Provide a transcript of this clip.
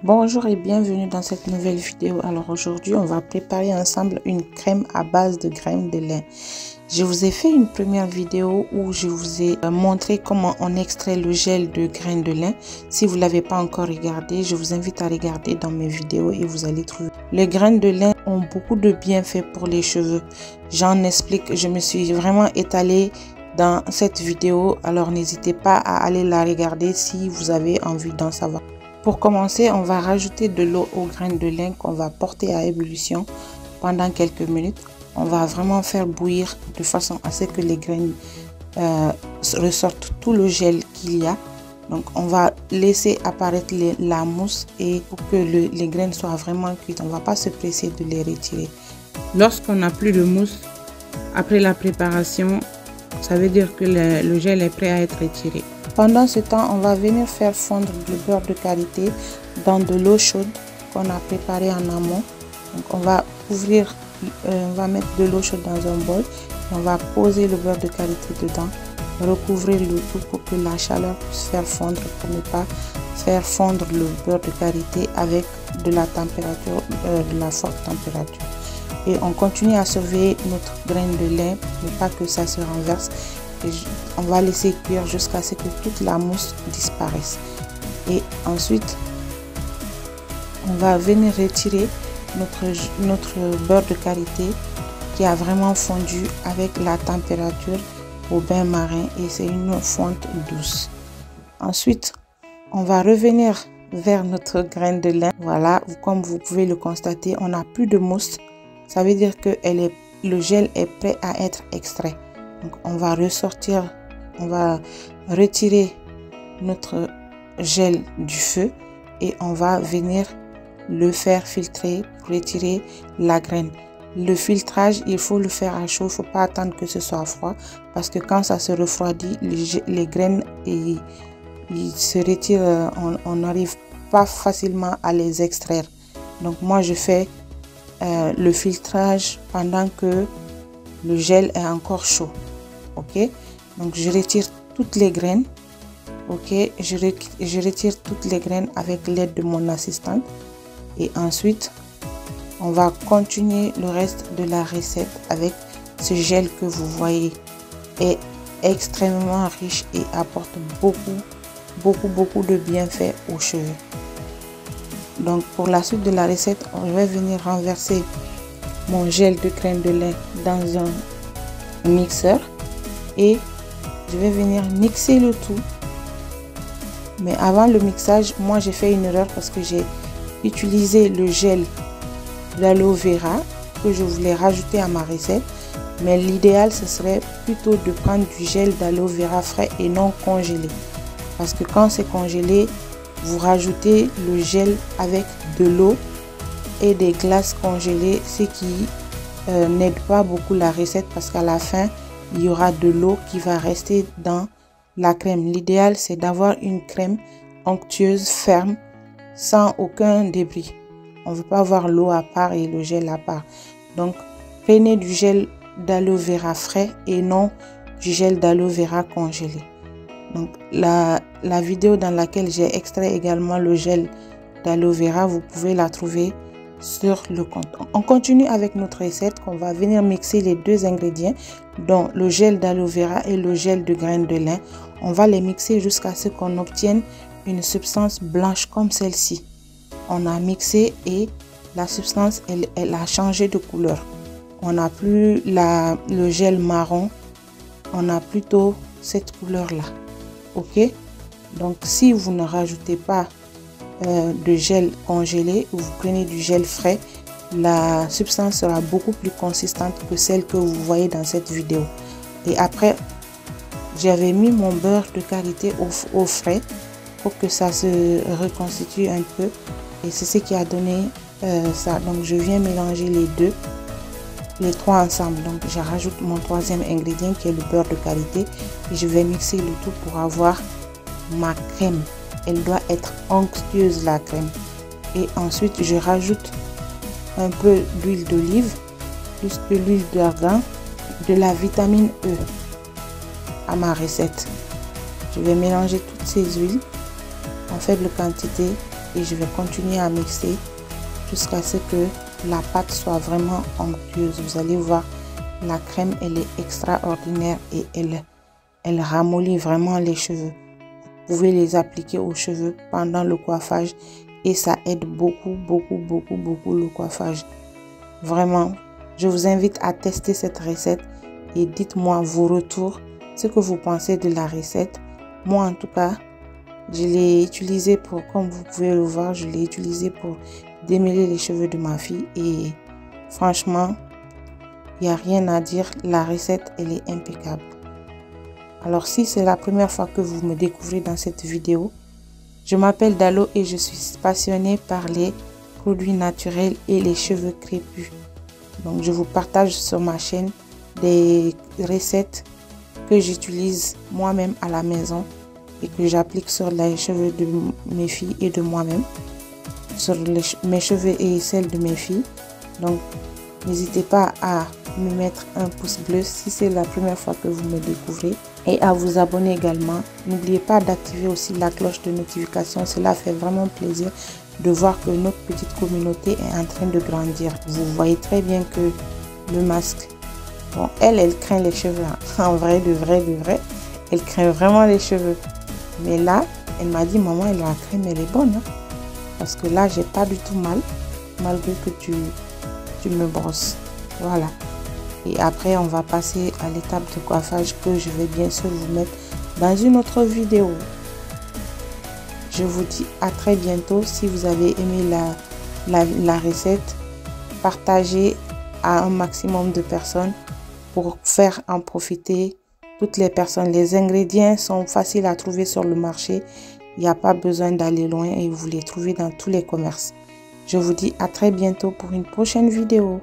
Bonjour et bienvenue dans cette nouvelle vidéo. Alors aujourd'hui on va préparer ensemble une crème à base de graines de lin. Je vous ai fait une première vidéo où je vous ai montré comment on extrait le gel de graines de lin. Si vous ne l'avez pas encore regardé, je vous invite à regarder dans mes vidéos et vous allez trouver. Les graines de lin ont beaucoup de bienfaits pour les cheveux. J'en explique, je me suis vraiment étalée dans cette vidéo. Alors n'hésitez pas à aller la regarder si vous avez envie d'en savoir. Pour commencer, on va rajouter de l'eau aux graines de lin qu'on va porter à ébullition pendant quelques minutes. On va vraiment faire bouillir de façon à ce que les graines ressortent tout le gel qu'il y a. Donc on va laisser apparaître la mousse et pour que les graines soient vraiment cuites, on ne va pas se presser de les retirer. Lorsqu'on n'a plus de mousse après la préparation, ça veut dire que le gel est prêt à être retiré. Pendant ce temps, on va venir faire fondre le beurre de karité dans de l'eau chaude qu'on a préparée en amont. Donc on va ouvrir, on va mettre de l'eau chaude dans un bol. On va poser le beurre de karité dedans, recouvrir le tout pour que la chaleur puisse faire fondre, pour ne pas faire fondre le beurre de karité avec de la température, de la forte température. Et on continue à surveiller notre graine de lin pour ne pas que ça se renverse. Et on va laisser cuire jusqu'à ce que toute la mousse disparaisse. Et ensuite, on va venir retirer notre beurre de karité qui a vraiment fondu avec la température au bain marin et c'est une fonte douce. Ensuite, on va revenir vers notre graine de lin. Voilà, comme vous pouvez le constater, on n'a plus de mousse. Ça veut dire que le gel est prêt à être extrait. Donc on va ressortir, on va retirer notre gel du feu et on va venir le faire filtrer pour retirer la graine. Le filtrage, il faut le faire à chaud, il ne faut pas attendre que ce soit froid parce que quand ça se refroidit, les graines ils se retirent, on n'arrive pas facilement à les extraire. Donc moi je fais le filtrage pendant que le gel est encore chaud. Ok, donc je retire toutes les graines. Ok, je retire toutes les graines avec l'aide de mon assistante et ensuite on va continuer le reste de la recette avec ce gel que vous voyez est extrêmement riche et apporte beaucoup de bienfaits aux cheveux. Donc pour la suite de la recette, je vais venir renverser mon gel de graines de lin dans un mixeur et je vais venir mixer le tout. Mais avant le mixage, moi j'ai fait une erreur parce que j'ai utilisé le gel d'aloe vera que je voulais rajouter à ma recette. Mais l'idéal ce serait plutôt de prendre du gel d'aloe vera frais et non congelé. Parce que quand c'est congelé, vous rajoutez le gel avec de l'eau et des glaces congelées, ce qui n'aide pas beaucoup la recette parce qu'à la fin, il y aura de l'eau qui va rester dans la crème. L'idéal, c'est d'avoir une crème onctueuse, ferme, sans aucun débris. On ne veut pas avoir l'eau à part et le gel à part. Donc, prenez du gel d'aloe vera frais et non du gel d'aloe vera congelé. Donc, la vidéo dans laquelle j'ai extrait également le gel d'aloe vera, vous pouvez la trouver sur le compte. On continue avec notre recette qu'on va venir mixer les deux ingrédients, dont le gel d'aloe vera et le gel de graines de lin. On va les mixer jusqu'à ce qu'on obtienne une substance blanche comme celle-ci. On a mixé et la substance, elle a changé de couleur. On n'a plus le gel marron, on a plutôt cette couleur-là. Ok, donc si vous ne rajoutez pas de gel congelé, vous prenez du gel frais, la substance sera beaucoup plus consistante que celle que vous voyez dans cette vidéo. Et après, j'avais mis mon beurre de karité au frais pour que ça se reconstitue un peu et c'est ce qui a donné ça. Donc je viens mélanger les trois ensemble. Donc je rajoute mon troisième ingrédient qui est le beurre de karité et je vais mixer le tout pour avoir ma crème. Elle doit être onctueuse la crème. Et ensuite je rajoute un peu d'huile d'olive, plus de l'huile d'argan, de la vitamine E à ma recette. Je vais mélanger toutes ces huiles en faible quantité et je vais continuer à mixer jusqu'à ce que la pâte soit vraiment onctueuse. Vous allez voir, la crème, elle est extraordinaire et elle ramollit vraiment les cheveux. Vous pouvez les appliquer aux cheveux pendant le coiffage et ça aide beaucoup le coiffage. Vraiment, je vous invite à tester cette recette et dites-moi vos retours, ce que vous pensez de la recette. Moi en tout cas, je l'ai utilisé pour, comme vous pouvez le voir, je l'ai utilisé pour démêler les cheveux de ma fille et franchement, il n'y a rien à dire, la recette elle est impeccable. Alors si c'est la première fois que vous me découvrez dans cette vidéo, je m'appelle Dalo et je suis passionnée par les produits naturels et les cheveux crépus. Donc je vous partage sur ma chaîne des recettes que j'utilise moi-même à la maison et que j'applique sur les cheveux de mes filles et de moi-même, sur mes cheveux et celles de mes filles. Donc n'hésitez pas à me mettre un pouce bleu si c'est la première fois que vous me découvrez et à vous abonner également. N'oubliez pas d'activer aussi la cloche de notification, cela fait vraiment plaisir de voir que notre petite communauté est en train de grandir. Vous voyez très bien que le masque, bon, elle craint les cheveux, hein. En vrai, de vrai, elle craint vraiment les cheveux. Mais là, elle m'a dit, maman, la crème, elle est bonne, hein. Parce que là, j'ai pas du tout mal, malgré que tu me brosses. Voilà. Et après, on va passer à l'étape de coiffage que je vais bien sûr vous mettre dans une autre vidéo. Je vous dis à très bientôt. Si vous avez aimé la recette, partagez à un maximum de personnes pour faire en profiter toutes les personnes. Les ingrédients sont faciles à trouver sur le marché. Il n'y a pas besoin d'aller loin et vous les trouvez dans tous les commerces. Je vous dis à très bientôt pour une prochaine vidéo.